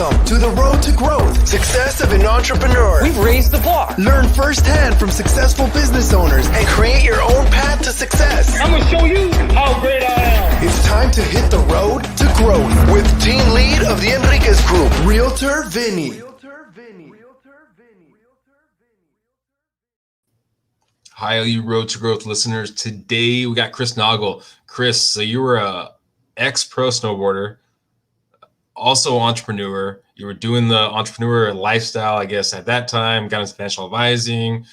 Welcome to the road to growth, success of an entrepreneur. We've raised the bar. Learn firsthand from successful business owners and create your own path to success. I'm going to show you how great I am. It's time to hit the road to growth with team lead of the Enriquez Group, Realtor Vinny. Hi, all you Road to Growth listeners. Today we got Chris Naugle. Chris, so you were a ex-pro snowboarder, also entrepreneur. You were doing the entrepreneur lifestyle, I guess, at that time, got into financial advising,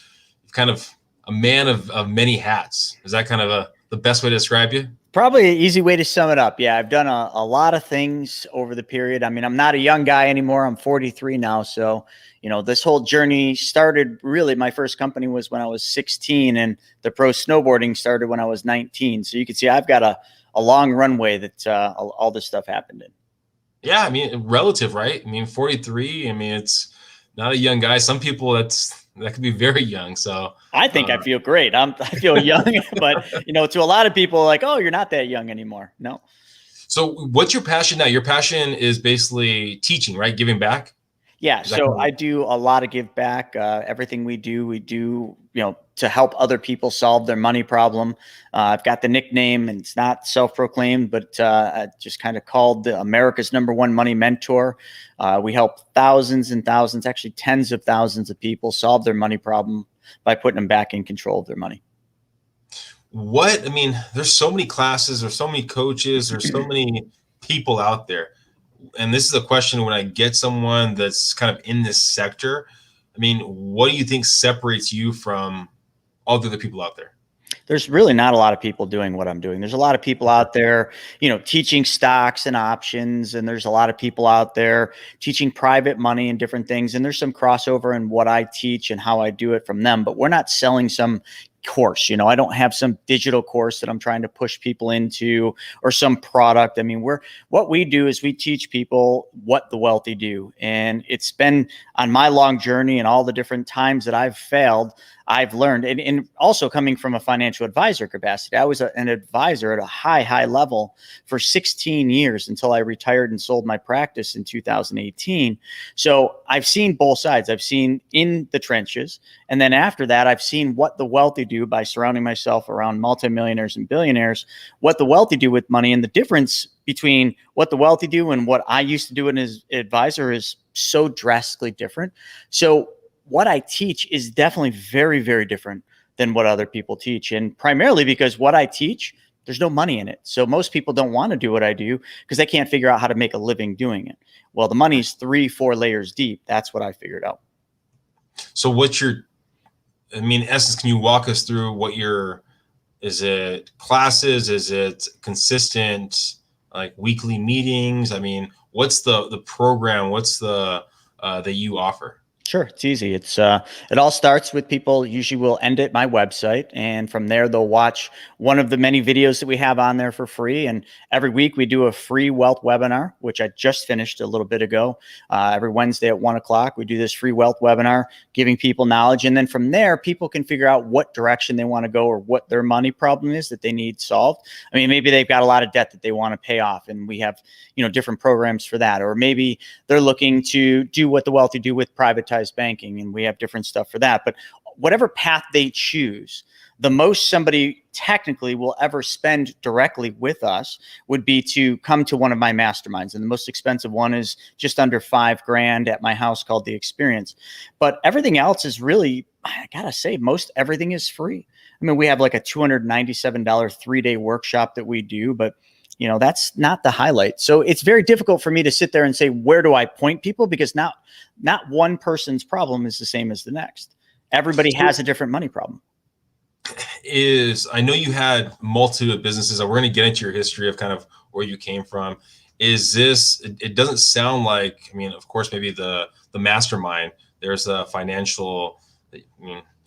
kind of a man of many hats. Is that kind of the best way to describe you? Probably an easy way to sum it up. Yeah, I've done a lot of things over the period. I mean, I'm not a young guy anymore. I'm 43 now. So, you know, this whole journey started really, my first company was when I was 16 and the pro snowboarding started when I was 19. So you can see I've got a long runway that all this stuff happened in. Yeah, I mean, relative, right? I mean, 43, I mean, it's not a young guy. Some people that could be very young. So I think I feel great. I feel young, but you know, to a lot of people like, oh, you're not that young anymore. No. So what's your passion now? Your passion is basically teaching, right? Giving back. Yeah. So I do a lot of give back. Everything we do, you know, to help other people solve their money problem. I've got the nickname, and it's not self-proclaimed, but I just kind of called the America's #1 money mentor. We help thousands and thousands, actually tens of thousands of people solve their money problem by putting them back in control of their money. I mean, there's so many classes, there's so many coaches, there's so many people out there. And this is a question when I get someone that's kind of in this sector. I mean, what do you think separates you from all the other people out there? There's really not a lot of people doing what I'm doing. There's a lot of people out there, you know, teaching stocks and options. And there's a lot of people out there teaching private money and different things. And there's some crossover in what I teach and how I do it from them. But we're not selling some course. You know, I don't have some digital course that I'm trying to push people into or some product. I mean, what we do is we teach people what the wealthy do. And it's been on my long journey and all the different times that I've failed, I've learned. And also coming from a financial advisor capacity, I was an advisor at a high level for 16 years until I retired and sold my practice in 2018. So I've seen both sides. I've seen in the trenches. And then after that, I've seen what the wealthy do by surrounding myself around multimillionaires and billionaires, what the wealthy do with money. And the difference between what the wealthy do and what I used to do as an advisor is so drastically different. So what I teach is definitely very, very different than what other people teach. And primarily because what I teach, there's no money in it. So most people don't want to do what I do because they can't figure out how to make a living doing it. Well, the money's 3-4 layers deep. That's what I figured out. So in essence, can you walk us through is it classes? Is it consistent, like weekly meetings? I mean, what's the program? What's that you offer? Sure. It's easy. It all starts with people usually will end at my website. And from there, they'll watch one of the many videos that we have on there for free. And every week we do a free wealth webinar, which I just finished a little bit ago. Every Wednesday at 1 o'clock, we do this free wealth webinar, giving people knowledge. And then from there, people can figure out what direction they want to go or what their money problem is that they need solved. I mean, maybe they've got a lot of debt that they want to pay off, and we have, you know, different programs for that. Or maybe they're looking to do what the wealthy do with privatized banking, and we have different stuff for that. But whatever path they choose, the most somebody technically will ever spend directly with us would be to come to one of my masterminds. And the most expensive one is just under $5,000 at my house called The Experience. But everything else is really, I gotta say, most everything is free. I mean, we have like a $297 3-day workshop that we do, but you know, that's not the highlight. So it's very difficult for me to sit there and say, where do I point people? Because not one person's problem is the same as the next. Everybody has a different money problem. I know you had multiple businesses. We're going to get into your history of kind of where you came from. It doesn't sound like, I mean, of course, maybe the mastermind, there's a financial,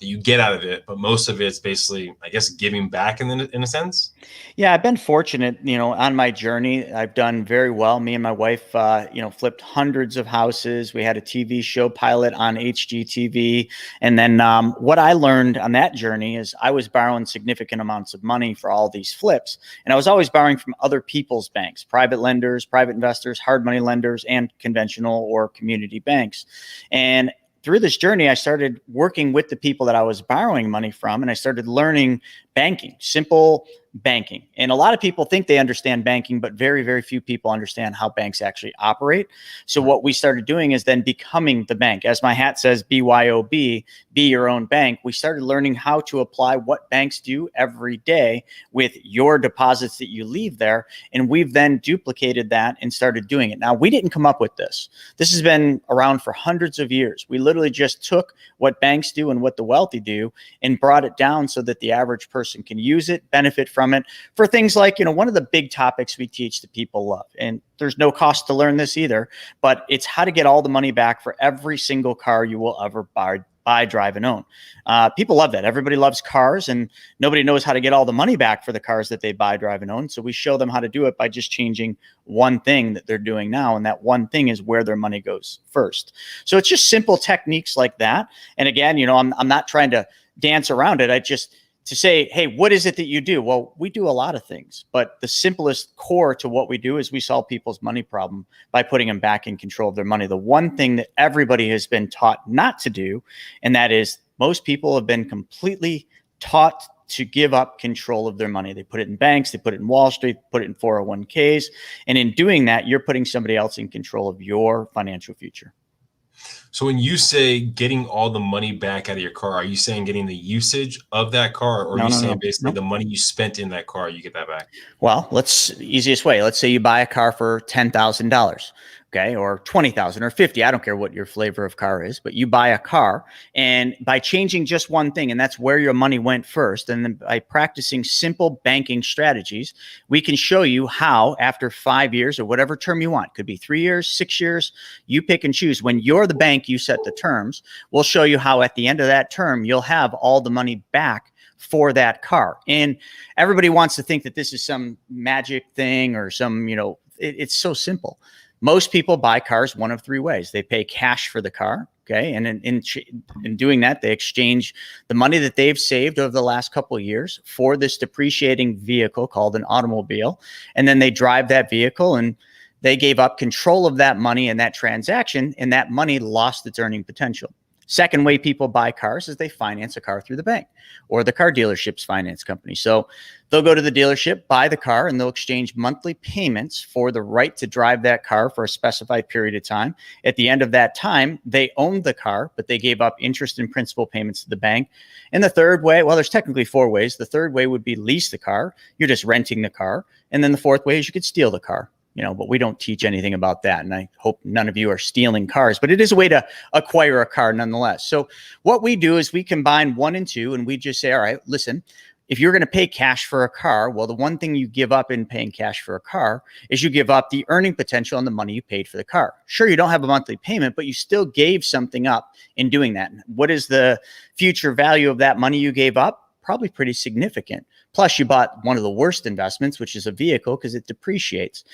that you get out of it, but most of it's basically, I guess, giving back in a sense. Yeah, I've been fortunate, on my journey. I've done very well. Me and my wife, flipped hundreds of houses. We had a TV show pilot on HGTV. And then what I learned on that journey is I was borrowing significant amounts of money for all these flips. And I was always borrowing from other people's banks, private lenders, private investors, hard money lenders, and conventional or community banks. And through this journey, I started working with the people that I was borrowing money from, and I started learning banking, simple banking. And a lot of people think they understand banking, but very, very few people understand how banks actually operate. So what we started doing is then becoming the bank. As my hat says, BYOB, be your own bank. We started learning how to apply what banks do every day with your deposits that you leave there. And we've then duplicated that and started doing it. Now, we didn't come up with this. This has been around for hundreds of years. We literally just took what banks do and what the wealthy do and brought it down so that the average person can use it, benefit from it for things like, one of the big topics we teach that people love. And there's no cost to learn this either, but it's how to get all the money back for every single car you will ever buy, drive, and own. People love that. Everybody loves cars, and nobody knows how to get all the money back for the cars that they buy, drive, and own. So we show them how to do it by just changing one thing that they're doing now. And that one thing is where their money goes first. So it's just simple techniques like that. And again, I'm not trying to dance around it. To say, hey, what is it that you do? Well, we do a lot of things, but the simplest core to what we do is we solve people's money problem by putting them back in control of their money. The one thing that everybody has been taught not to do, and that is most people have been completely taught to give up control of their money. They put it in banks, they put it in Wall Street, put it in 401ks. And in doing that, you're putting somebody else in control of your financial future. So when you say getting all the money back out of your car, are you saying getting the usage of that car, or are you saying basically the money you spent in that car, you get that back? Well, easiest way. Let's say you buy a car for $10,000. Okay, or 20,000 or 50. I don't care what your flavor of car is, but you buy a car, and by changing just one thing, and that's where your money went first, and then by practicing simple banking strategies, we can show you how after 5 years or whatever term you want, could be 3 years, 6 years, you pick and choose. When you're the bank, you set the terms. We'll show you how at the end of that term, you'll have all the money back for that car. And everybody wants to think that this is some magic thing or some, it's so simple. Most people buy cars one of three ways. They pay cash for the car, okay? And in doing that, they exchange the money that they've saved over the last couple of years for this depreciating vehicle called an automobile. And then they drive that vehicle, and they gave up control of that money in that transaction, and that money lost its earning potential. Second way people buy cars is they finance a car through the bank or the car dealership's finance company. So they'll go to the dealership, buy the car, and they'll exchange monthly payments for the right to drive that car for a specified period of time. At the end of that time, they owned the car, but they gave up interest and principal payments to the bank. And the third way, well, there's technically four ways. The third way would be lease the car. You're just renting the car. And then the fourth way is you could steal the car. But we don't teach anything about that. And I hope none of you are stealing cars, but it is a way to acquire a car nonetheless. So what we do is we combine 1 and 2, and we just say, all right, listen, if you're going to pay cash for a car, well, the one thing you give up in paying cash for a car is you give up the earning potential on the money you paid for the car. Sure, you don't have a monthly payment, but you still gave something up in doing that. What is the future value of that money you gave up? Probably pretty significant. Plus, you bought one of the worst investments, which is a vehicle, because it depreciates.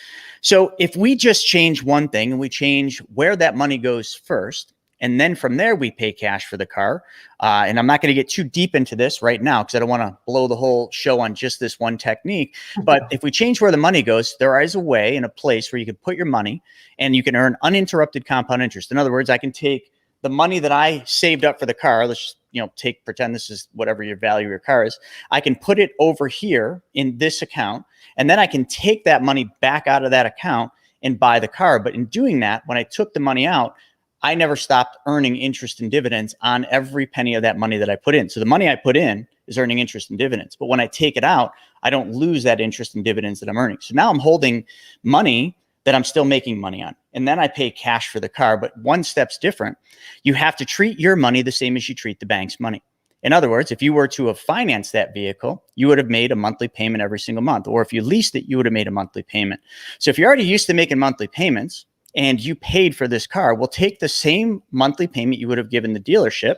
So if we just change one thing and we change where that money goes first, and then from there we pay cash for the car, and I'm not going to get too deep into this right now because I don't want to blow the whole show on just this one technique. But if we change where the money goes, there is a way and a place where you can put your money and you can earn uninterrupted compound interest. In other words, I can take the money that I saved up for the car, let's pretend this is whatever your value of your car is. I can put it over here in this account, and then I can take that money back out of that account and buy the car. But in doing that, when I took the money out, I never stopped earning interest and dividends on every penny of that money that I put in. So the money I put in is earning interest and dividends. But when I take it out, I don't lose that interest and dividends that I'm earning. So now I'm holding money that I'm still making money on. And then I pay cash for the car. But one step's different. You have to treat your money the same as you treat the bank's money. In other words, if you were to have financed that vehicle, you would have made a monthly payment every single month. Or if you leased it, you would have made a monthly payment. So if you're already used to making monthly payments and you paid for this car, we'll take the same monthly payment you would have given the dealership.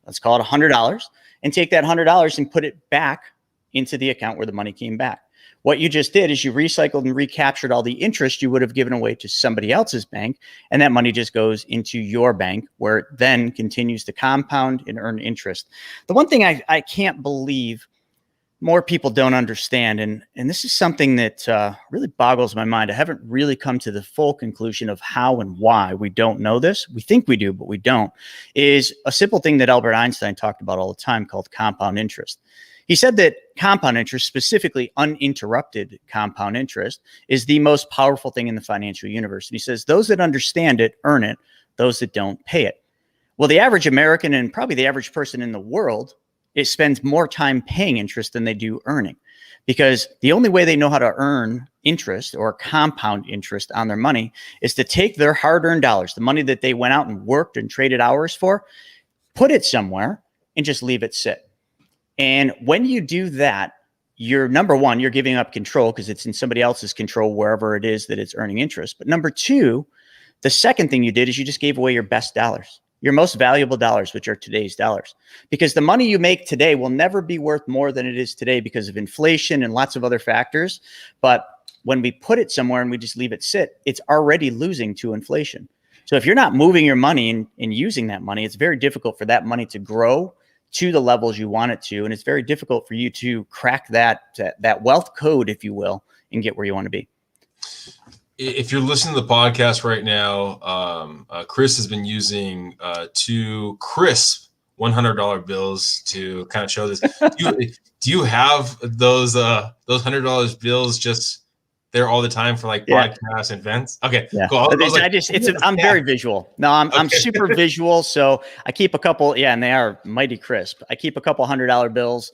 let's call it $100, and take that $100 and put it back into the account where the money came back. What you just did is you recycled and recaptured all the interest you would have given away to somebody else's bank, and that money just goes into your bank, where it then continues to compound and earn interest. The one thing I can't believe more people don't understand, and this is something that really boggles my mind. I haven't really come to the full conclusion of how and why we don't know this. We think we do, but we don't, is a simple thing that Albert Einstein talked about all the time called compound interest. He said that compound interest, specifically uninterrupted compound interest, is the most powerful thing in the financial universe. And he says those that understand it earn it, those that don't pay it. Well, the average American and probably the average person in the world, it spends more time paying interest than they do earning, because the only way they know how to earn interest or compound interest on their money is to take their hard-earned dollars, the money that they went out and worked and traded hours for, put it somewhere and just leave it sit. And when you do that, you're, number one, you're giving up control because it's in somebody else's control, wherever it is that it's earning interest. But number two, the second thing you did is you just gave away your best dollars, your most valuable dollars, which are today's dollars, because the money you make today will never be worth more than it is today because of inflation and lots of other factors. But when we put it somewhere and we just leave it sit, it's already losing to inflation. So if you're not moving your money and using that money, it's very difficult for that money to grow to the levels you want it to. And it's very difficult for you to crack that wealth code, if you will, and get where you want to be. If you're listening to the podcast right now, Chris has been using two crisp $100 bills to kind of show this. Do you have those $100 bills just there all the time for like podcasts and events? Okay, cool. I'm very visual. No, I'm super visual. So I keep a couple, and they are mighty crisp. I keep a couple $100 bills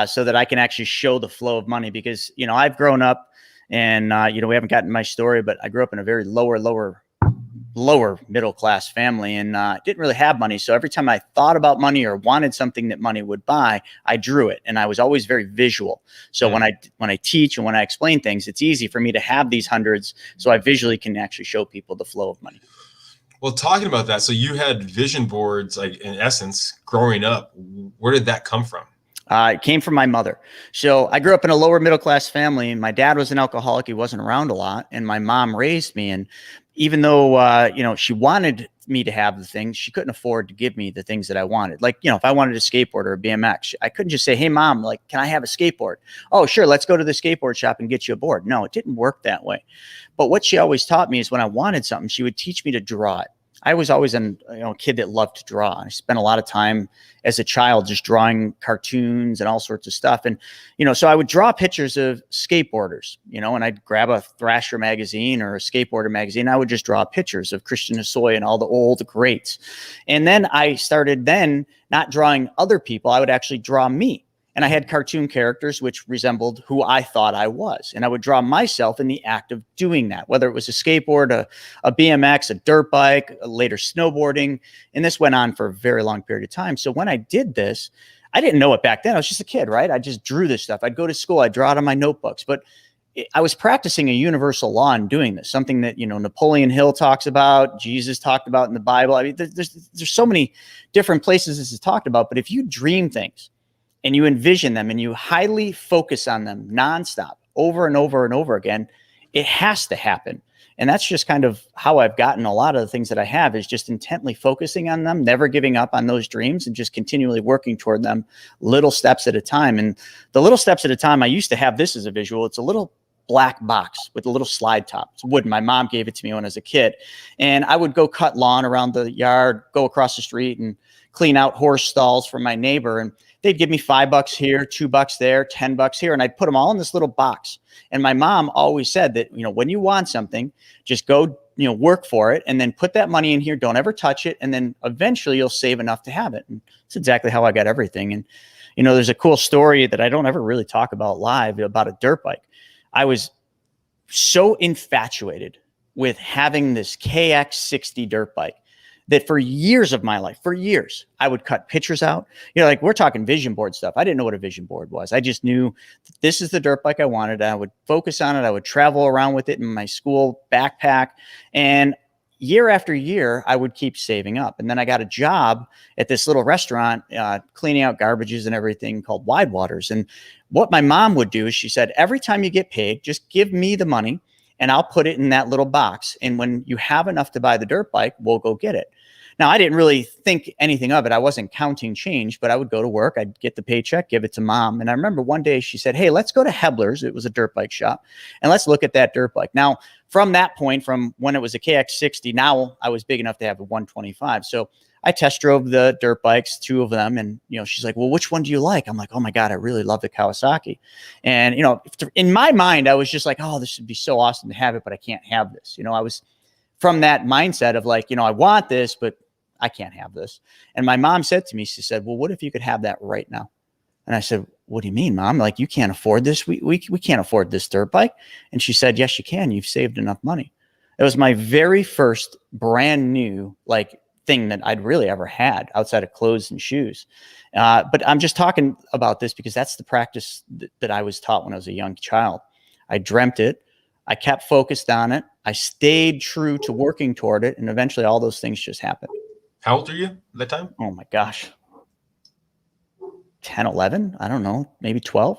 so that I can actually show the flow of money, because, I've grown up and, we haven't gotten my story, but I grew up in a very lower middle class family, and didn't really have money. So every time I thought about money or wanted something that money would buy, I drew it, and I was always very visual. So when I teach and when I explain things, it's easy for me to have these hundreds, so I visually can actually show people the flow of money. Well, talking about that, so you had vision boards, like in essence, growing up. Where did that come from? It came from my mother. So I grew up in a lower middle class family, and my dad was an alcoholic. He wasn't around a lot, and my mom raised me. And even though, she wanted me to have the things, she couldn't afford to give me the things that I wanted. Like, if I wanted a skateboard or a BMX, I couldn't just say, hey, Mom, like, can I have a skateboard? Oh, sure. Let's go to the skateboard shop and get you a board. No, it didn't work that way. But what she always taught me is when I wanted something, she would teach me to draw it. I was always a kid that loved to draw. I spent a lot of time as a child just drawing cartoons and all sorts of stuff. And, so I would draw pictures of skateboarders, and I'd grab a Thrasher magazine or a skateboarder magazine. I would just draw pictures of Christian Hosoi and all the old greats. And then I started not drawing other people. I would actually draw me. And I had cartoon characters which resembled who I thought I was. And I would draw myself in the act of doing that, whether it was a skateboard, a BMX, a dirt bike, later snowboarding. And this went on for a very long period of time. So when I did this, I didn't know it back then. I was just a kid, right? I just drew this stuff. I'd go to school, I'd draw it on my notebooks. But I was practicing a universal law in doing this, something that, Napoleon Hill talks about, Jesus talked about in the Bible. I mean, there's so many different places this is talked about. But if you dream things, and you envision them and you highly focus on them nonstop over and over and over again, it has to happen. And that's just kind of how I've gotten a lot of the things that I have, is just intently focusing on them, never giving up on those dreams, and just continually working toward them little steps at a time. And the little steps at a time, I used to have this as a visual. It's a little black box with a little slide top. It's wooden. My mom gave it to me when I was a kid. And I would go cut lawn around the yard, go across the street and clean out horse stalls for my neighbor. And they'd give me $5 here, $2 there, $10 here. And I'd put them all in this little box. And my mom always said that, when you want something, just go, work for it, and then put that money in here. Don't ever touch it. And then eventually you'll save enough to have it. And that's exactly how I got everything. And, there's a cool story that I don't ever really talk about live about a dirt bike. I was so infatuated with having this KX60 dirt bike that for years of my life, I would cut pictures out. Like, we're talking vision board stuff. I didn't know what a vision board was. I just knew that this is the dirt bike I wanted. I would focus on it. I would travel around with it in my school backpack. And, year after year, I would keep saving up. And then I got a job at this little restaurant, cleaning out garbages and everything, called Wide Waters. And what my mom would do is she said, every time you get paid, just give me the money and I'll put it in that little box. And when you have enough to buy the dirt bike, we'll go get it. Now, I didn't really think anything of it. I wasn't counting change, but I would go to work. I'd get the paycheck, give it to mom. And I remember one day she said, hey, let's go to Hebler's. It was a dirt bike shop. And let's look at that dirt bike. Now, from that point, from when it was a KX60, now I was big enough to have a 125. So I test drove the dirt bikes, 2 of them. And, she's like, well, which one do you like? I'm like, oh my God, I really love the Kawasaki. And, in my mind, I was just like, oh, this would be so awesome to have it, but I can't have this. I was from that mindset of like, I want this, but I can't have this. And my mom said to me, she said, well, what if you could have that right now? And I said, what do you mean, Mom? Like, you can't afford this. We can't afford this dirt bike. And she said, yes, you can. You've saved enough money. It was my very first brand new, thing that I'd really ever had outside of clothes and shoes. But I'm just talking about this because that's the practice that I was taught when I was a young child. I dreamt it. I kept focused on it. I stayed true to working toward it. And eventually all those things just happened. How old are you at that time? Oh my gosh. 10, 11, I don't know, maybe 12.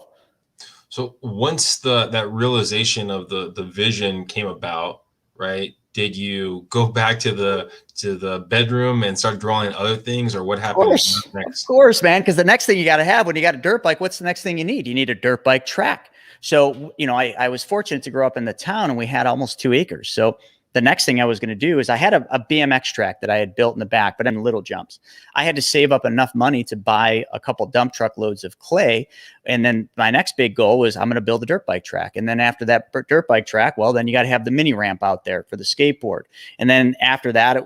So once that realization of the vision came about, right? Did you go back to the bedroom and start drawing other things, or what happened next? Of course, man, because the next thing you got to have when you got a dirt bike, what's the next thing you need? You need a dirt bike track. So, I was fortunate to grow up in the town and we had almost 2 acres. So the next thing I was going to do is I had a BMX track that I had built in the back, but in little jumps. I had to save up enough money to buy a couple dump truck loads of clay. And then my next big goal was I'm going to build a dirt bike track. And then after that dirt bike track, well, then you got to have the mini ramp out there for the skateboard. And then after that,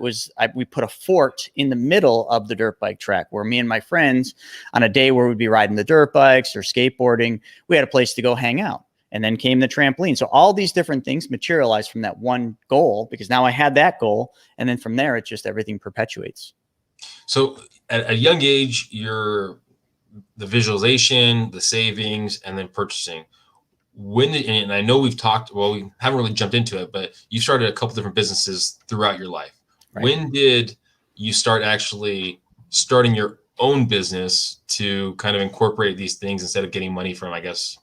we put a fort in the middle of the dirt bike track where me and my friends, on a day where we'd be riding the dirt bikes or skateboarding, we had a place to go hang out. And then came the trampoline. So all these different things materialized from that one goal, because now I had that goal. And then from there, it just everything perpetuates. So at a young age, you're the visualization, the savings, and then purchasing. And I know we haven't really jumped into it, but you started a couple different businesses throughout your life. Right. When did you start actually starting your own business to kind of incorporate these things instead of getting money from, I guess,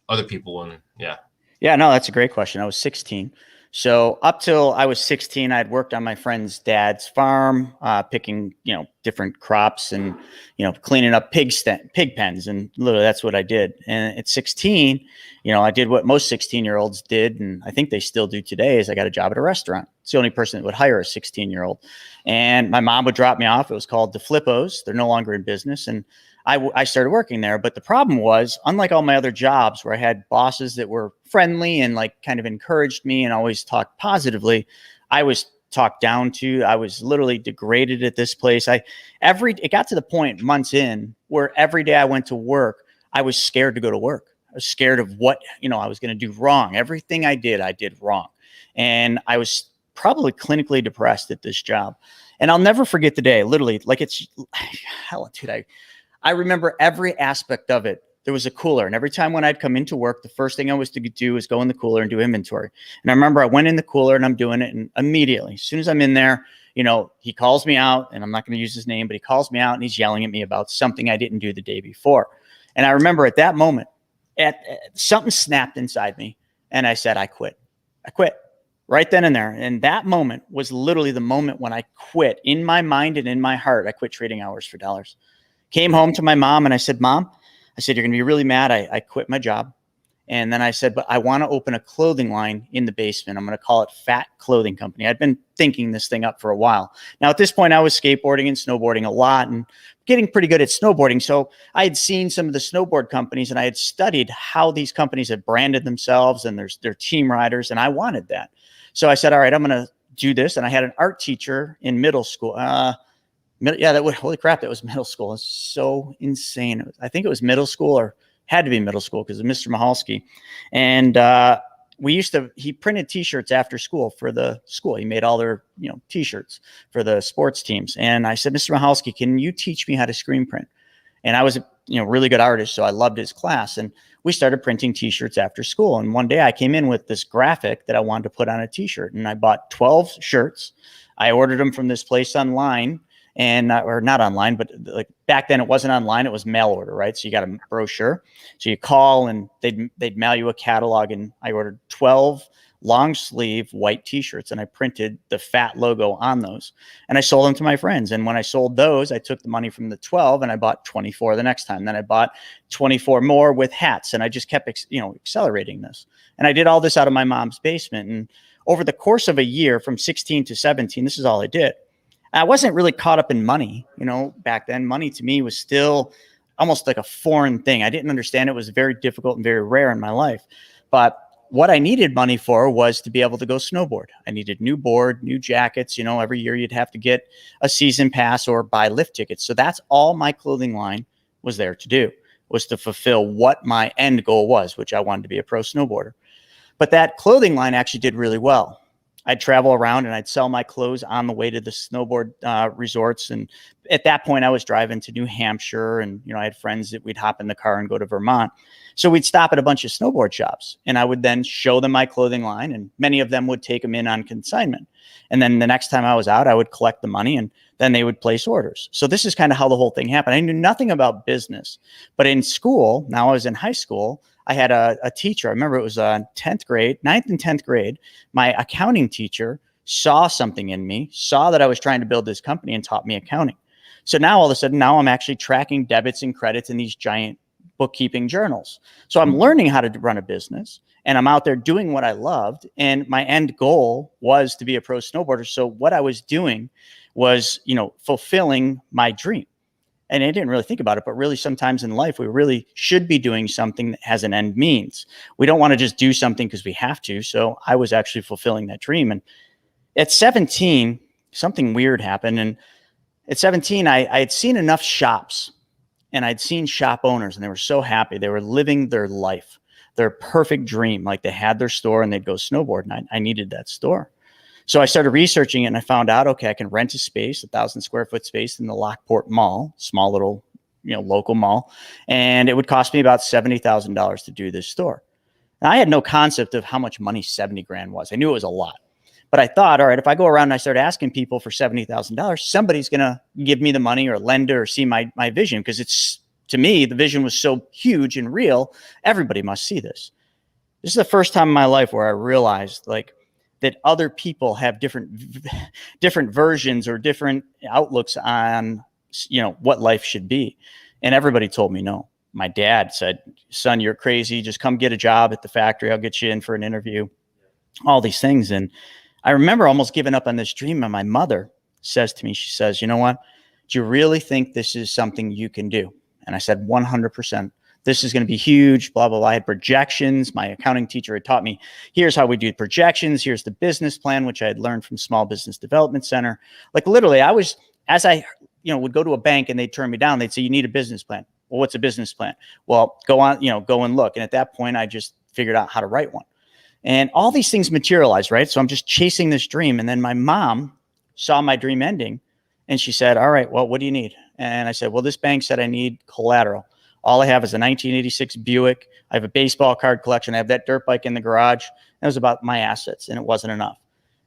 other people? And yeah, no, that's a great question. I was 16. So up till I was 16, I'd worked on my friend's dad's farm, picking, different crops and, cleaning up pig pens. And literally that's what I did. And at 16, I did what most 16-year-olds did. And I think they still do today is I got a job at a restaurant. It's the only person that would hire a 16-year-old. And my mom would drop me off. It was called the Flippos. They're no longer in business. And I started working there. But the problem was, unlike all my other jobs where I had bosses that were friendly and kind of encouraged me and always talked positively, I was talked down to. I was literally degraded at this place. It got to the point months in where every day I went to work, I was scared to go to work. I was scared of what, I was going to do wrong. Everything I did wrong. And I was probably clinically depressed at this job. And I'll never forget the day, literally, I remember every aspect of it. There was a cooler. And every time when I'd come into work, the first thing I was to do is go in the cooler and do inventory. And I remember I went in the cooler and I'm doing it. And immediately, as soon as I'm in there, he calls me out, and I'm not going to use his name, but he calls me out and he's yelling at me about something I didn't do the day before. And I remember at that moment, something snapped inside me. And I said, I quit. Right then and there. And that moment was literally the moment when I quit. In my mind and in my heart, I quit trading hours for dollars. Came home to my mom and I said, Mom, you're going to be really mad. I quit my job. And then I said, but I want to open a clothing line in the basement. I'm going to call it Fat Clothing Company. I'd been thinking this thing up for a while. Now, at this point, I was skateboarding and snowboarding a lot and getting pretty good at snowboarding. So I had seen some of the snowboard companies and I had studied how these companies had branded themselves and their team riders. And I wanted that. So I said, all right, I'm going to do this. And I had an art teacher in middle school. Holy crap, that was middle school. It's so insane. I think it was middle school, or had to be middle school, because of Mr. Mahalski. And he printed t-shirts after school for the school. He made all their, t-shirts for the sports teams. And I said, Mr. Mahalski, can you teach me how to screen print? And I was, really good artist. So I loved his class, and we started printing t-shirts after school. And one day I came in with this graphic that I wanted to put on a t-shirt, and I bought 12 shirts. I ordered them from this place online, and or not online, but like back then it wasn't online, it was mail order, right? So you got a brochure. So you call and they'd mail you a catalog, and I ordered 12 long sleeve white t-shirts, and I printed the Fat logo on those, and I sold them to my friends. And when I sold those, I took the money from the 12 and I bought 24 the next time. Then I bought 24 more with hats, and I just kept accelerating this. And I did all this out of my mom's basement. And over the course of a year, from 16 to 17, this is all I did. I wasn't really caught up in money. Back then, money to me was still almost like a foreign thing. I didn't understand it. It was very difficult and very rare in my life. But what I needed money for was to be able to go snowboard. I needed new board, new jackets. Every year you'd have to get a season pass or buy lift tickets. So that's all my clothing line was there to do, was to fulfill what my end goal was, which I wanted to be a pro snowboarder. But that clothing line actually did really well. I'd travel around and I'd sell my clothes on the way to the snowboard resorts. And at that point I was driving to New Hampshire, and, I had friends that we'd hop in the car and go to Vermont. So we'd stop at a bunch of snowboard shops, and I would then show them my clothing line, and many of them would take them in on consignment. And then the next time I was out, I would collect the money, and then they would place orders. So this is kind of how the whole thing happened. I knew nothing about business, but in school, now I was in high school, I had a teacher. I remember it was 10th grade, 9th and 10th grade. My accounting teacher saw something in me, saw that I was trying to build this company, and taught me accounting. So now all of a sudden, now I'm actually tracking debits and credits in these giant bookkeeping journals. So I'm learning how to run a business, and I'm out there doing what I loved. And my end goal was to be a pro snowboarder. So what I was doing was, fulfilling my dream. And I didn't really think about it, but really sometimes in life, we really should be doing something that has an end means. We don't want to just do something because we have to. So I was actually fulfilling that dream. And at 17, something weird happened. And at 17, I had seen enough shops, and I'd seen shop owners, and they were so happy. They were living their life, their perfect dream. Like they had their store and they'd go snowboard, and I needed that store. So I started researching it, and I found out, okay, I can rent a space, 1,000 square foot space in the Lockport Mall, small little, local mall. And it would cost me about $70,000 to do this store. And I had no concept of how much money 70 grand was. I knew it was a lot, but I thought, all right, if I go around and I start asking people for $70,000, somebody's going to give me the money or lend it or see my vision. Cause it's, to me, the vision was so huge and real. Everybody must see this. This is the first time in my life where I realized that other people have different versions or different outlooks on, what life should be. And everybody told me no. My dad said, son, you're crazy. Just come get a job at the factory. I'll get you in for an interview, all these things. And I remember almost giving up on this dream. And my mother says to me, she says, you know what, do you really think this is something you can do? And I said, 100%. This is going to be huge, blah, blah, blah. I had projections. My accounting teacher had taught me, here's how we do projections. Here's the business plan, which I had learned from Small Business Development Center. Like literally I was, as I, would go to a bank and they'd turn me down. They'd say, you need a business plan. Well, what's a business plan? Well, go on, go and look. And at that point, I just figured out how to write one. And all these things materialized, right? So I'm just chasing this dream. And then my mom saw my dream ending, and she said, all right, well, what do you need? And I said, well, this bank said I need collateral. All I have is a 1986 Buick. I have a baseball card collection. I have that dirt bike in the garage. That was about my assets, and it wasn't enough.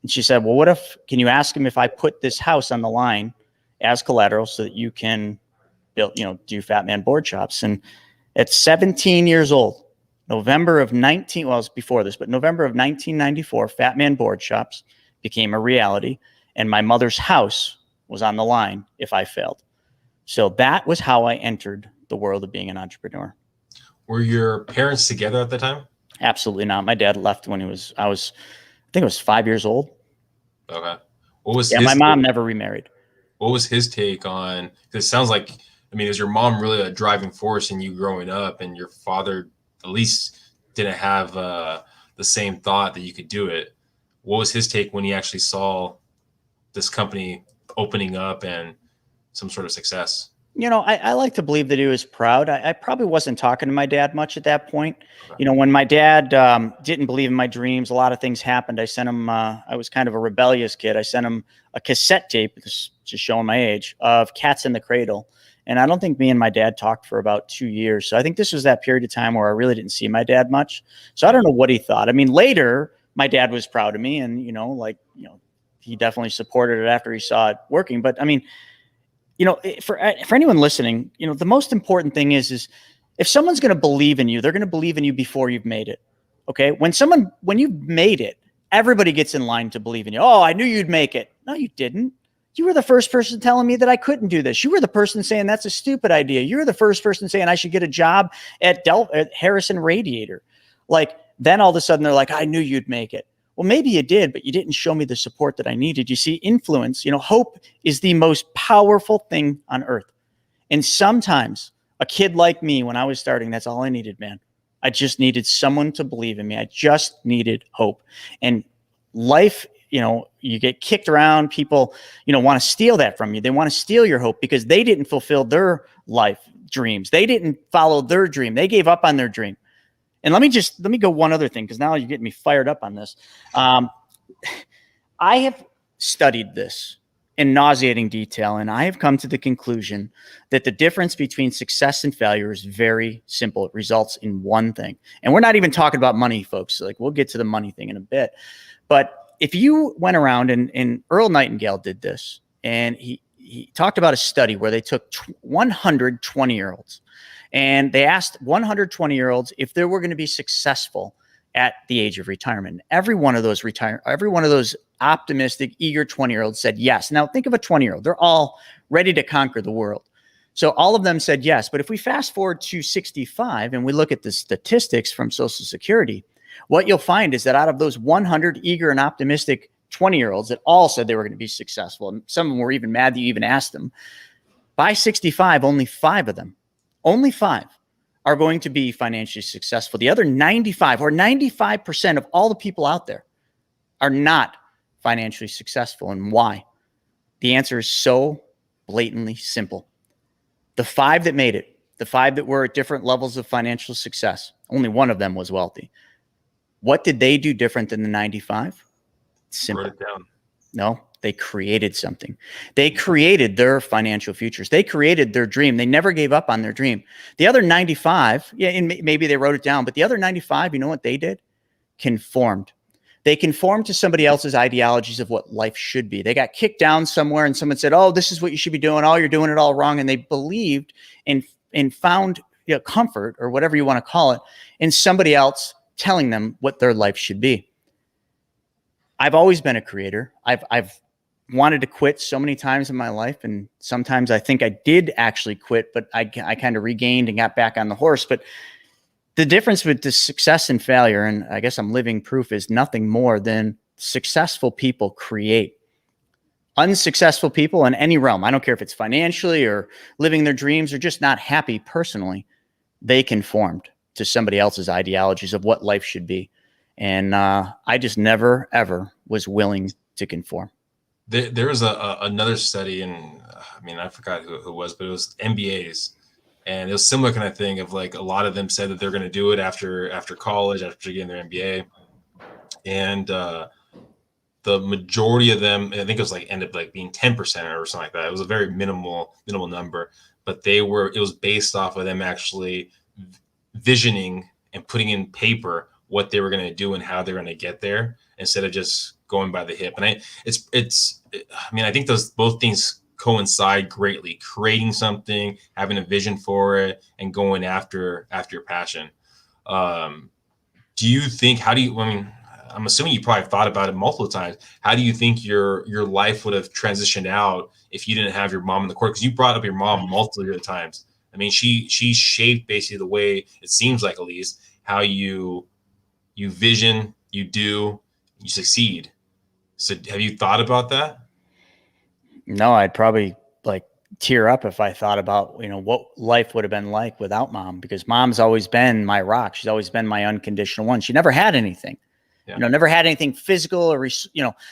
And she said, well, can you ask him if I put this house on the line as collateral so that you can build, do Fat Man board shops? And at 17 years old, November of 1994, Fat Man board shops became a reality, and my mother's house was on the line if I failed. So that was how I entered the world of being an entrepreneur. Were your parents together at the time? Absolutely not. My dad left when I think it was 5 years old. Okay. What was my mom never remarried. What was his take on, because it sounds like, is your mom really a driving force in you growing up, and your father at least didn't have the same thought that you could do it? What was his take when he actually saw this company opening up and some sort of success? I like to believe that he was proud. I probably wasn't talking to my dad much at that point. Okay. When my dad didn't believe in my dreams, a lot of things happened. I sent him, I was kind of a rebellious kid. I sent him a cassette tape, just showing my age, of Cats in the Cradle. And I don't think me and my dad talked for about 2 years. So I think this was that period of time where I really didn't see my dad much. So I don't know what he thought. I mean, later my dad was proud of me and, he definitely supported it after he saw it working. But I mean, for anyone listening, the most important thing is if someone's going to believe in you, they're going to believe in you before you've made it. Okay. When you've made it, everybody gets in line to believe in you. Oh, I knew you'd make it. No, you didn't. You were the first person telling me that I couldn't do this. You were the person saying that's a stupid idea. You were the first person saying I should get a job at Harrison Radiator. Like, then all of a sudden they're like, I knew you'd make it. Well, maybe you did, but you didn't show me the support that I needed. You see, influence, hope is the most powerful thing on earth. And sometimes a kid like me, when I was starting, that's all I needed, man. I just needed someone to believe in me. I just needed hope. And life, you get kicked around. People, want to steal that from you. They want to steal your hope because they didn't fulfill their life dreams. They didn't follow their dream. They gave up on their dream. And let me go one other thing, because now you're getting me fired up on this. I have studied this in nauseating detail, and I have come to the conclusion that the difference between success and failure is very simple. It results in one thing. And we're not even talking about money, folks. Like, we'll get to the money thing in a bit. But if you went around, and Earl Nightingale did this, and he talked about a study where they took 100 20-year-olds. And they asked 120-year-olds if they were going to be successful at the age of retirement. Every one of those optimistic, eager 20-year-olds said yes. Now think of a 20-year-old. They're all ready to conquer the world. So all of them said yes. But if we fast forward to 65 and we look at the statistics from Social Security, what you'll find is that out of those 100 eager and optimistic 20-year-olds that all said they were going to be successful, and some of them were even mad that you even asked them, by 65, only 5 of them, only 5 are going to be financially successful. The other 95 or 95% of all the people out there are not financially successful. And why? The answer is so blatantly simple. The 5 that made it, the 5 that were at different levels of financial success, only one of them was wealthy. What did they do different than the 95? Simple. Wrote it down. No. They created something. They created their financial futures. They created their dream. They never gave up on their dream. The other 95, and maybe they wrote it down, but the other 95, you know what they did? Conformed. They conformed to somebody else's ideologies of what life should be. They got kicked down somewhere and someone said, oh, this is what you should be doing. Oh, you're doing it all wrong. And they believed and found comfort, or whatever you want to call it, in somebody else telling them what their life should be. I've always been a creator. I've wanted to quit so many times in my life, and sometimes I think I did actually quit, but I kind of regained and got back on the horse. But the difference with the success and failure, and I guess I'm living proof, is nothing more than successful people create. Unsuccessful people in any realm, I don't care if it's financially or living their dreams or just not happy personally, they conformed to somebody else's ideologies of what life should be. And I just never, ever was willing to conform. There was another study, and I forgot who it was, but it was MBAs, and it was similar kind of thing of like a lot of them said that they're going to do it after college, after getting their MBA, and the majority of them, I think it was ended up being 10% or something like that. It was a very minimal number, but it was based off of them actually visioning and putting in paper what they were going to do and how they're going to get there, instead of just going by the hip. And I think those both things coincide greatly: creating something, having a vision for it, and going after your passion. Do you think, I'm assuming you probably thought about it multiple times. How do you think your life would have transitioned out if you didn't have your mom in the court? Because you brought up your mom multiple times. She shaped basically the way, it seems like, at least, how you vision, you do, you succeed. So have you thought about that? No, I'd probably tear up if I thought about, what life would have been like without mom, because mom's always been my rock. She's always been my unconditional one. She never had anything, never had anything physical or,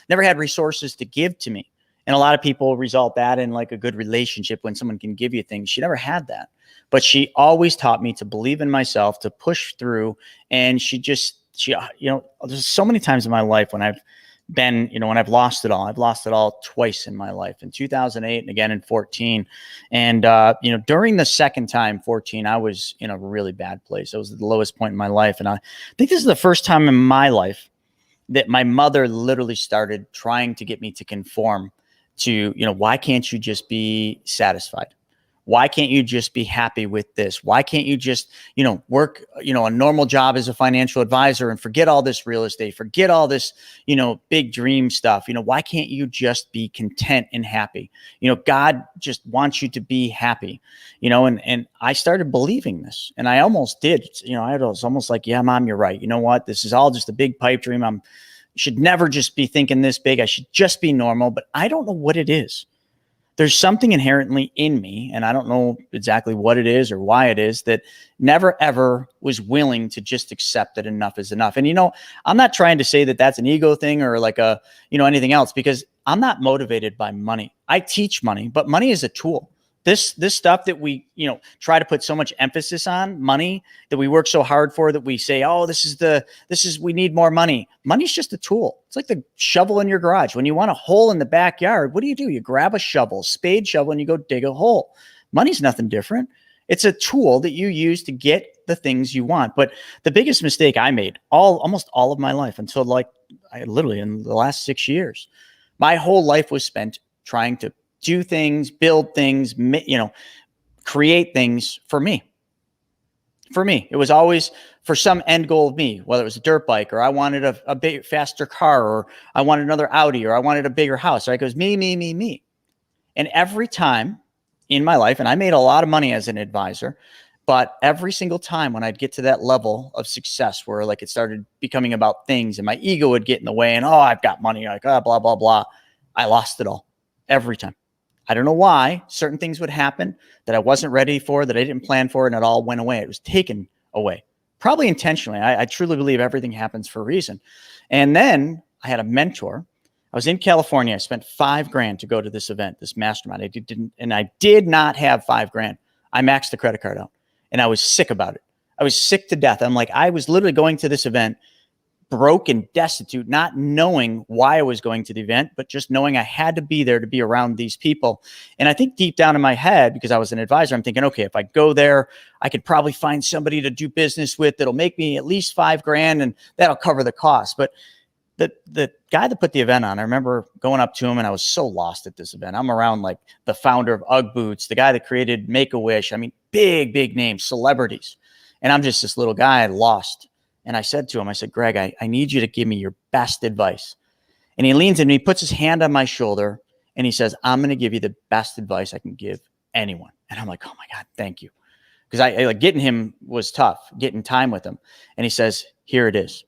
never had resources to give to me. And a lot of people result that in a good relationship when someone can give you things. She never had that, but she always taught me to believe in myself, to push through. And there's so many times in my life when I've been, when I've lost it all twice in my life, in 2008 and again in 14. And, during the second time, 14, I was in a really bad place. It was the lowest point in my life. And I think this is the first time in my life that my mother literally started trying to get me to conform to, why can't you just be satisfied? Why can't you just be happy with this? Why can't you just, work, a normal job as a financial advisor and forget all this real estate, forget all this, big dream stuff? Why can't you just be content and happy? God just wants you to be happy, and I started believing this, and I almost did, I was almost like, yeah, Mom, you're right. You know what? This is all just a big pipe dream. Should never just be thinking this big. I should just be normal, but I don't know what it is. There's something inherently in me, and I don't know exactly what it is or why it is, that never, ever was willing to just accept that enough is enough. And, I'm not trying to say that that's an ego thing or like anything else, because I'm not motivated by money. I teach money, but money is a tool. This stuff that we, try to put so much emphasis on, money, that we work so hard for, that we say, oh, we need more money. Money's just a tool. It's like the shovel in your garage. When you want a hole in the backyard, what do? You grab a shovel, spade shovel, and you go dig a hole. Money's nothing different. It's a tool that you use to get the things you want. But the biggest mistake I made almost all of my life, until literally in the last 6 years, my whole life was spent trying to do things, build things, create things for me. For me, it was always for some end goal of me, whether it was a dirt bike, or I wanted a big, faster car, or I wanted another Audi, or I wanted a bigger house. Right? It goes me, me, me, me. And every time in my life, and I made a lot of money as an advisor, but every single time when I'd get to that level of success where it started becoming about things and my ego would get in the way and, oh, I've got money, blah, blah, blah, I lost it all every time. I don't know why. Certain things would happen that I wasn't ready for, that I didn't plan for, and it all went away. It was taken away, probably intentionally. I truly believe everything happens for a reason. And then I had a mentor. I was in California. I spent $5,000 to go to this event, this mastermind. I did not have $5,000. I maxed the credit card out, and I was sick about it. I was sick to death. I was literally going to this event broke and destitute, not knowing why I was going to the event, but just knowing I had to be there to be around these people. And I think deep down in my head, because I was an advisor, I'm thinking, okay, if I go there, I could probably find somebody to do business with that'll make me at least $5,000, and that'll cover the cost. But the guy that put the event on, I remember going up to him, and I was so lost at this event. I'm around the founder of UGG Boots, the guy that created Make-A-Wish. I mean, big names, celebrities. And I'm just this little guy lost. And I said to him, Greg, I need you to give me your best advice. And he leans in and he puts his hand on my shoulder and he says, I'm going to give you the best advice I can give anyone. And I'm like, oh my God, thank you. Because getting him was tough, getting time with him. And he says, here it is.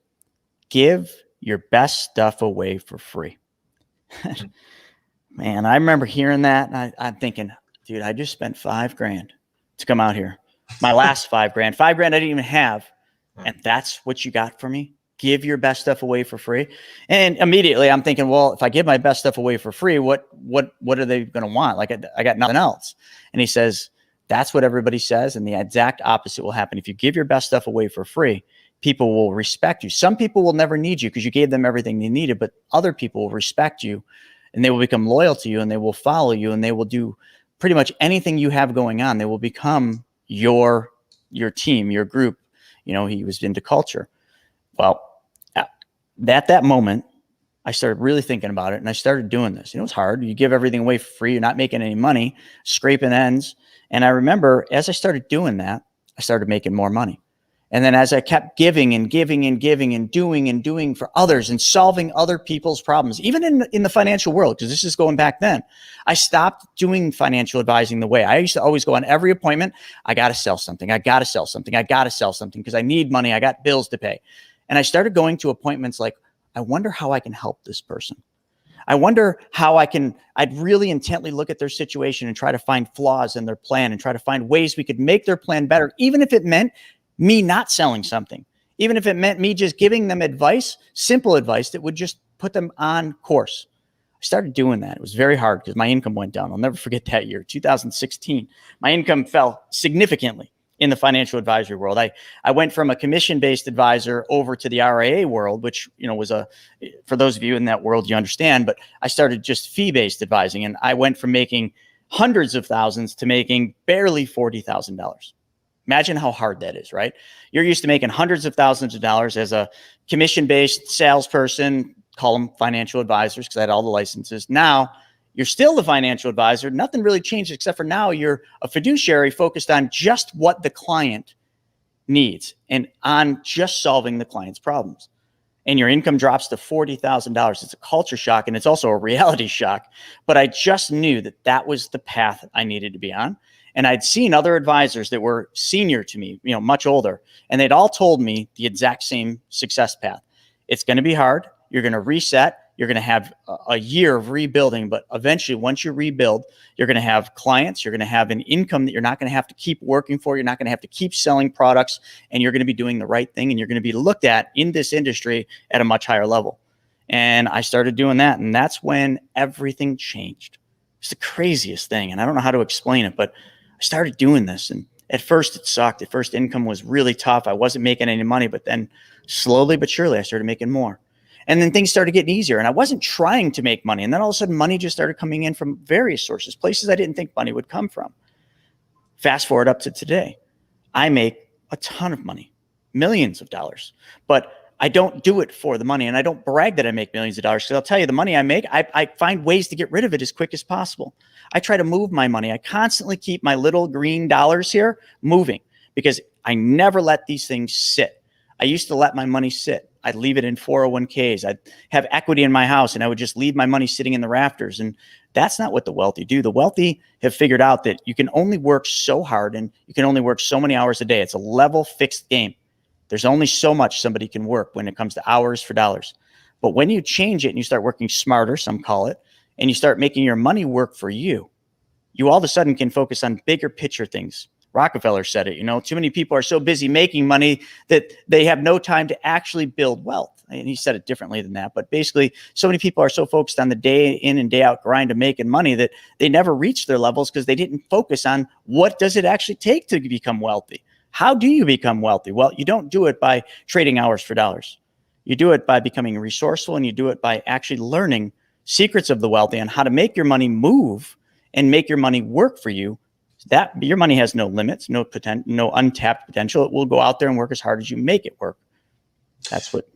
Give your best stuff away for free. Man, I remember hearing that. And I'm thinking, dude, I just spent $5,000 to come out here. My last $5,000. $5,000 I didn't even have. And that's what you got for me? Give your best stuff away for free? And immediately I'm thinking, well, if I give my best stuff away for free, what are they going to want? I got nothing else. And he says, that's what everybody says. And the exact opposite will happen. If you give your best stuff away for free, people will respect you. Some people will never need you because you gave them everything they needed, but other people will respect you and they will become loyal to you and they will follow you and they will do pretty much anything you have going on. They will become your team, your group. He was into culture. Well, at that moment, I started really thinking about it and I started doing this. It's hard. You give everything away for free. You're not making any money, scraping ends. And I remember as I started doing that, I started making more money. And then as I kept giving and giving and giving and doing for others and solving other people's problems, even in the financial world, because this is going back then, I stopped doing financial advising the way I used to always go on every appointment. I got to sell something. I got to sell something. I got to sell something because I need money. I got bills to pay. And I started going to appointments like, I wonder how I can help this person. I wonder how I'd really intently look at their situation and try to find flaws in their plan and try to find ways we could make their plan better, even if it meant me not selling something, even if it meant me just giving them advice, simple advice that would just put them on course. I started doing that. It was very hard because my income went down. I'll never forget that year, 2016. My income fell significantly. in the financial advisory world. I went from a commission-based advisor over to the RIA world, which, was for those of you in that world, you understand, but I started just fee-based advising, and I went from making hundreds of thousands to making barely $40,000. Imagine how hard that is, right? You're used to making hundreds of thousands of dollars as a commission-based salesperson, call them financial advisors because I had all the licenses. Now you're still the financial advisor. Nothing really changed except for now you're a fiduciary focused on just what the client needs and on just solving the client's problems. And your income drops to $40,000. It's a culture shock, and it's also a reality shock. But I just knew that that was the path I needed to be on. And I'd seen other advisors that were senior to me, much older, and they'd all told me the exact same success path. It's going to be hard. You're going to reset. You're going to have a year of rebuilding, but eventually once you rebuild, you're going to have clients, you're going to have an income that you're not going to have to keep working for. You're not going to have to keep selling products, and you're going to be doing the right thing, and you're going to be looked at in this industry at a much higher level. And I started doing that, and that's when everything changed. It's the craziest thing, and I don't know how to explain it, but I started doing this, and at first it sucked. At first income was really tough. I wasn't making any money, but then slowly but surely I started making more. And then things started getting easier, and I wasn't trying to make money. And then all of a sudden money just started coming in from various sources, places I didn't think money would come from. Fast forward up to today. I make a ton of money, millions of dollars, but I don't do it for the money. And I don't brag that I make millions of dollars, because I'll tell you, the money I make, I find ways to get rid of it as quick as possible. I try to move my money. I constantly keep my little green dollars here moving, because I never let these things sit. I used to let my money sit. I'd leave it in 401ks. I'd have equity in my house, and I would just leave my money sitting in the rafters. And that's not what the wealthy do. The wealthy have figured out that you can only work so hard, and you can only work so many hours a day. It's a level fixed game. There's only so much somebody can work when it comes to hours for dollars. But when you change it and you start working smarter, some call it, and you start making your money work for you, you all of a sudden can focus on bigger picture things. Rockefeller said it, too many people are so busy making money that they have no time to actually build wealth. And he said it differently than that. But basically, so many people are so focused on the day in and day out grind of making money that they never reach their levels because they didn't focus on what does it actually take to become wealthy. How do you become wealthy? Well, you don't do it by trading hours for dollars. You do it by becoming resourceful, and you do it by actually learning secrets of the wealthy on how to make your money move and make your money work for you. That your money has no limits, no untapped potential. It will go out there and work as hard as you make it work. That's what.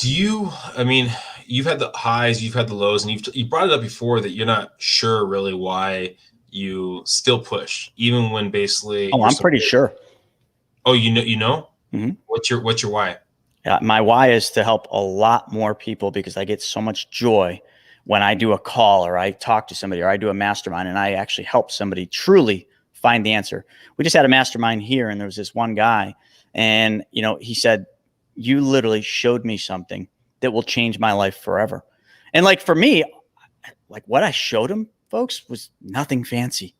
You've had the highs, you've had the lows, and you brought it up before that you're not sure really why you still push, even when basically. Oh, I'm pretty sure. Oh, you know? Mm-hmm. What's your why? Yeah, my why is to help a lot more people, because I get so much joy when I do a call, or I talk to somebody, or I do a mastermind, and I actually help somebody truly find the answer. We just had a mastermind here, and there was this one guy, and he said, "You literally showed me something that will change my life forever." And for me, what I showed him, folks, was nothing fancy.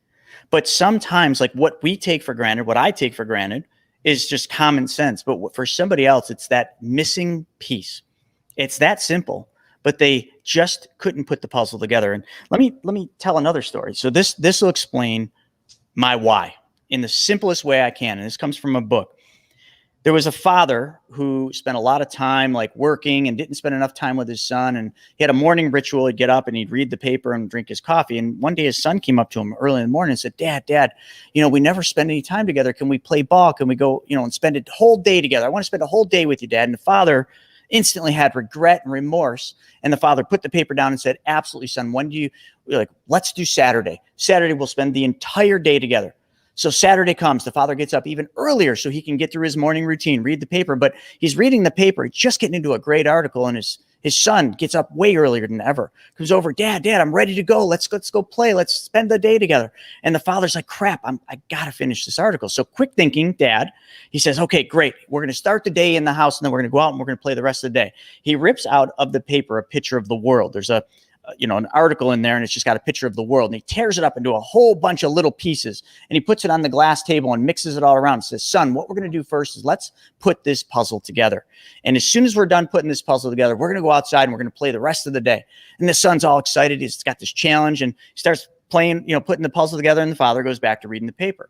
But sometimes what we take for granted, what I take for granted, is just common sense. But for somebody else, it's that missing piece. It's that simple, but they just couldn't put the puzzle together. And let me tell another story. So this will explain my why in the simplest way I can. And this comes from a book. There was a father who spent a lot of time working and didn't spend enough time with his son. And he had a morning ritual. He'd get up and he'd read the paper and drink his coffee. And one day his son came up to him early in the morning and said, Dad, we never spend any time together. Can we play ball? Can we go, and spend a whole day together? I want to spend a whole day with you, Dad. And the father instantly had regret and remorse. And the father put the paper down and said, absolutely, son. When do you, let's do Saturday. Saturday, we'll spend the entire day together. So Saturday comes, the father gets up even earlier so he can get through his morning routine, read the paper. But he's reading the paper, just getting into a great article, and his son gets up way earlier than ever. Comes over, Dad, I'm ready to go. Let's go play. Let's spend the day together. And the father's like, crap, I got to finish this article. So quick thinking, Dad, he says, okay, great. We're going to start the day in the house, and then we're going to go out and we're going to play the rest of the day. He rips out of the paper a picture of the world. There's an article in there, and it's just got a picture of the world, and he tears it up into a whole bunch of little pieces, and he puts it on the glass table and mixes it all around and says, son, what we're going to do first is let's put this puzzle together. And as soon as we're done putting this puzzle together, we're going to go outside and we're going to play the rest of the day. And the son's all excited. He's got this challenge, and he starts playing, putting the puzzle together, and the father goes back to reading the paper.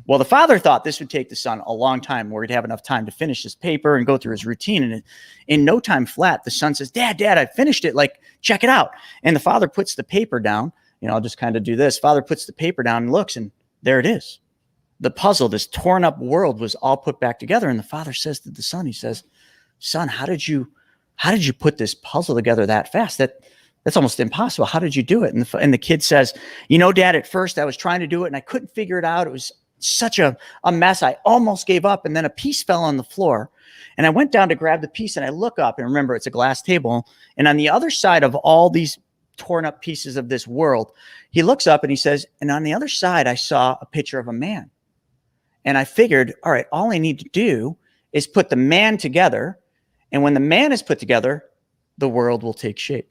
Well, the father thought this would take the son a long time where he'd have enough time to finish his paper and go through his routine. And in no time flat, the son says, Dad, I finished it. Like, check it out. And the father puts the paper down. I'll just kind of do this. Father puts the paper down and looks, and there it is. The puzzle, this torn up world, was all put back together. And the father says to the son, he says, son, how did you put this puzzle together that fast? That's almost impossible. How did you do it? And the kid says, Dad, at first I was trying to do it and I couldn't figure it out. It was such a mess. I almost gave up. And then a piece fell on the floor and I went down to grab the piece and I look up, and remember, it's a glass table. And on the other side of all these torn up pieces of this world, he looks up and he says, and on the other side, I saw a picture of a man. And I figured, all right, all I need to do is put the man together. And when the man is put together, the world will take shape.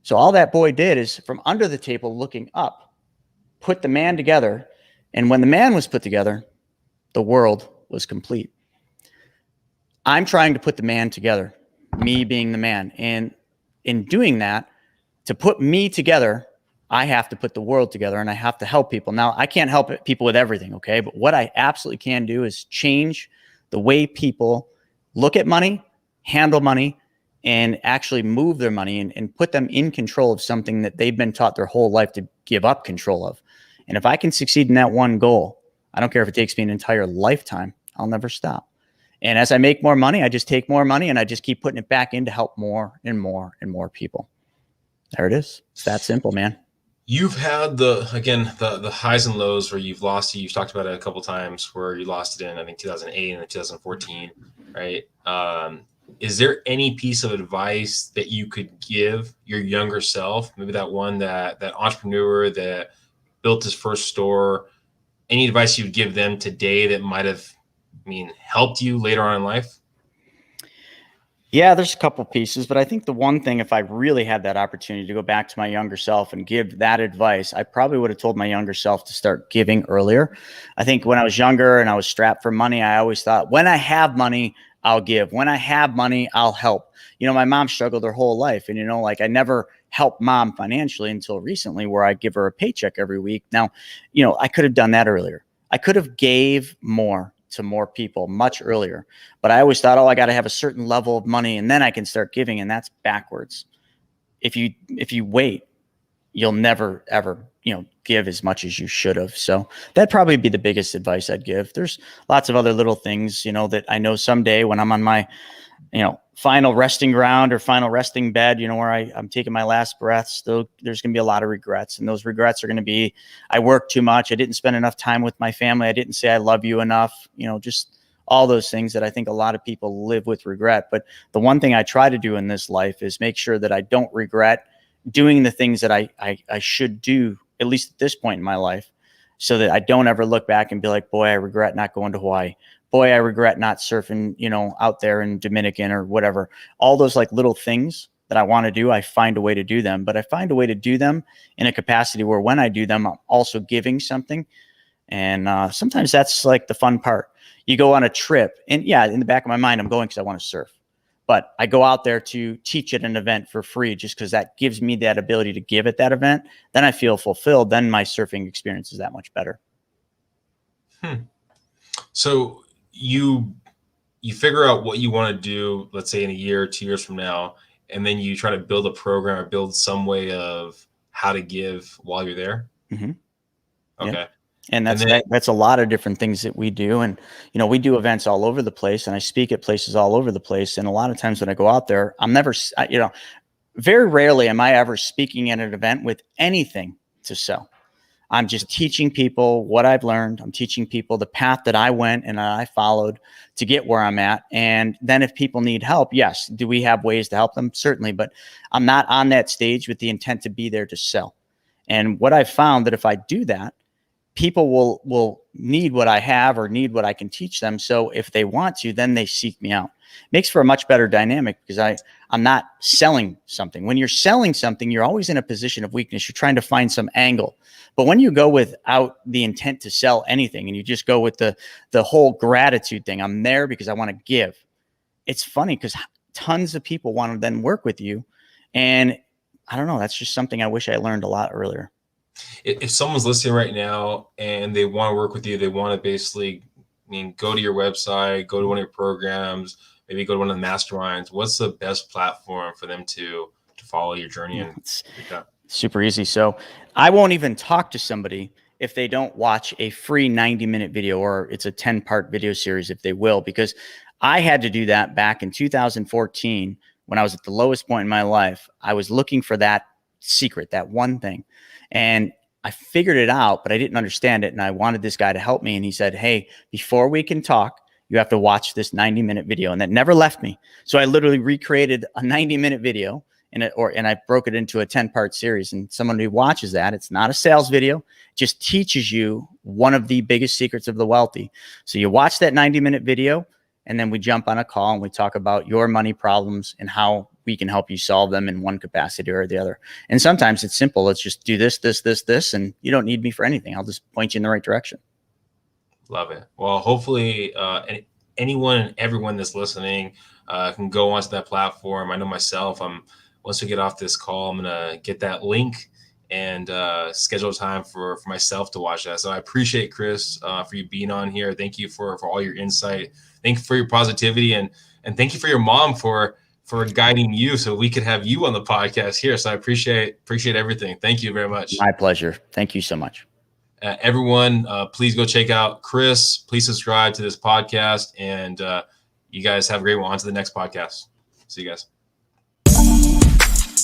So all that boy did is, from under the table looking up, put the man together. And when the man was put together, the world was complete. I'm trying to put the man together, me being the man. And in doing that, to put me together, I have to put the world together and I have to help people. Now, I can't help people with everything, okay? But what I absolutely can do is change the way people look at money, handle money, and actually move their money and put them in control of something that they've been taught their whole life to give up control of. And if I can succeed in that one goal, I don't care if it takes me an entire lifetime, I'll never stop. And as I make more money, I just take more money and I just keep putting it back in to help more and more and more people. There it is. It's that simple, man. You've had the highs and lows where you've lost it. You've talked about it a couple of times where you lost it in, I think, 2008 and 2014, right? Is there any piece of advice that you could give your younger self? Maybe that one, that entrepreneur that built his first store, any advice you would give them today that might have, helped you later on in life? Yeah, there's a couple pieces, but I think the one thing, if I really had that opportunity to go back to my younger self and give that advice, I probably would have told my younger self to start giving earlier. I think when I was younger and I was strapped for money, I always thought, when I have money, I'll give. When I have money, I'll help. My mom struggled her whole life, and I never helped mom financially until recently, where I give her a paycheck every week. Now, I could have done that earlier. I could have gave more to more people much earlier, but I always thought, I got to have a certain level of money and then I can start giving. And that's backwards. If you wait, you'll never, ever, give as much as you should have. So that'd probably be the biggest advice I'd give. There's lots of other little things, that I know someday when I'm on my, final resting ground or final resting bed, where I'm taking my last breaths, there's going to be a lot of regrets. And those regrets are going to be, I worked too much. I didn't spend enough time with my family. I didn't say I love you enough, just all those things that I think a lot of people live with regret. But the one thing I try to do in this life is make sure that I don't regret doing the things that I should do, at least at this point in my life, so that I don't ever look back and be like, boy, I regret not going to Hawaii. Boy, I regret not surfing, out there in Dominican or whatever. All those like little things that I want to do, I find a way to do them, but I find a way to do them in a capacity where when I do them, I'm also giving something. And sometimes that's like the fun part. You go on a trip and yeah, in the back of my mind, I'm going because I want to surf, but I go out there to teach at an event for free just because that gives me that ability to give at that event. Then I feel fulfilled. Then my surfing experience is that much better. So you figure out what you want to do, let's say in a year or 2 years from now, and then you try to build a program or build some way of how to give while you're there. Mm-hmm. Okay. Yeah. And that's a lot of different things that we do. And, we do events all over the place and I speak at places all over the place. And a lot of times when I go out there, I'm never, very rarely am I ever speaking at an event with anything to sell. I'm just teaching people what I've learned. I'm teaching people the path that I went and I followed to get where I'm at. And then if people need help, yes. Do we have ways to help them? Certainly. But I'm not on that stage with the intent to be there to sell. And what I've found that if I do that, people will need what I have or need what I can teach them. So if they want to, then they seek me out. Makes for a much better dynamic because I'm not selling something. When you're selling something, you're always in a position of weakness. You're trying to find some angle. But when you go without the intent to sell anything and you just go with the whole gratitude thing, I'm there because I want to give. It's funny because tons of people want to then work with you. And I don't know, that's just something I wish I learned a lot earlier. If someone's listening right now and they want to work with you, they want to basically, go to your website, go to one of your programs, maybe go to one of the masterminds. What's the best platform for them to follow your journey? And It's super easy. So I won't even talk to somebody if they don't watch a free 90-minute video, or it's a 10-part video series if they will, because I had to do that back in 2014 when I was at the lowest point in my life. I was looking for that secret, that one thing. And I figured it out, but I didn't understand it. And I wanted this guy to help me. And he said, hey, before we can talk, you have to watch this 90-minute video. And that never left me. So I literally recreated a 90-minute video and I broke it into a 10-part series. And someone who watches that, it's not a sales video, it just teaches you one of the biggest secrets of the wealthy. So you watch that 90-minute video, and then we jump on a call and we talk about your money problems and how we can help you solve them in one capacity or the other. And sometimes it's simple. Let's just do this, and you don't need me for anything. I'll just point you in the right direction. Love it. Well, hopefully anyone and everyone that's listening can go onto that platform. I know myself, once we get off this call, I'm going to get that link and schedule time for myself to watch that. So I appreciate Chris for you being on here. Thank you for all your insight. Thank you for your positivity, and thank you for your mom for guiding you so we could have you on the podcast here. So I appreciate everything. Thank you very much. My pleasure. Thank you so much. Everyone, please go check out Chris. Please subscribe to this podcast, and you guys have a great one. On to the next podcast. See you guys.